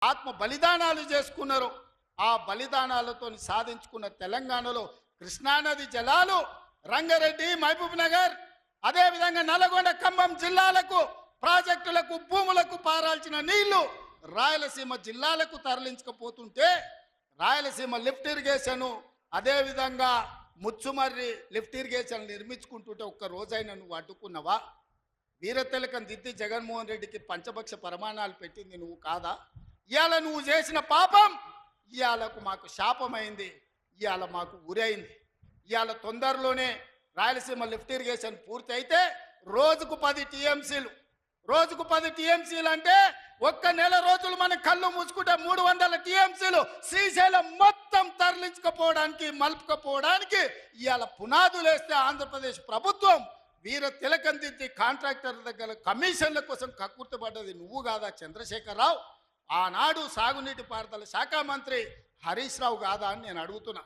ఆత్మ బలిదానాలు చేసుకున్నారు. ఆ బలిదానాలతో సాధించుకున్న తెలంగాణలో కృష్ణానది జలాలు రంగారెడ్డి, మహబూబ్ నగర్, అదేవిధంగా నల్గొండ, ఖమ్మం జిల్లాలకు ప్రాజెక్టులకు భూములకు పారాల్సిన నీళ్లు రాయలసీమ జిల్లాలకు తరలించకపోతుంటే రాయలసీమ లిఫ్ట్ ఇరిగేషన్, అదేవిధంగా ముచ్చుమర్రి లిఫ్ట్ ఇరిగేషన్ నిర్మించుకుంటుంటే ఒక్క రోజైనా నువ్వు అడ్డుకున్నావా? వీరతిలకం దిద్ది జగన్మోహన్ రెడ్డికి పంచపక్ష ప్రమాణాలు పెట్టింది నువ్వు కాదా? ఇవాళ నువ్వు చేసిన పాపం ఇవాళకు మాకు శాపమైంది, ఇవాళ మాకు ఉరైంది. ఇవాళ తొందరలోనే రాయలసీమ లిఫ్ట్ ఇరిగేషన్ పూర్తి అయితే రోజుకు 10 టీఎంసీలు, రోజుకు 10 టీఎంసీలు అంటే ఒక్క నెల రోజులు మన కళ్ళు మూసుకుంటే 300 టీఎంసీలు శ్రీశైలం మొత్తం తరలించకపోవడానికి, మలుపుకపోవడానికి ఇవాళ పునాదులు వేస్తే ఆంధ్రప్రదేశ్ ప్రభుత్వం వీర తిలకం దిద్ది కాంట్రాక్టర్ దగ్గర కమిషన్ల కోసం కక్కుర్తిపడ్డది నువ్వు కాదా చంద్రశేఖరరావు? ఆనాడు సాగునీటి పారుదల శాఖ మంత్రి హరీష్ రావు కాదా అని నేను అడుగుతున్నా.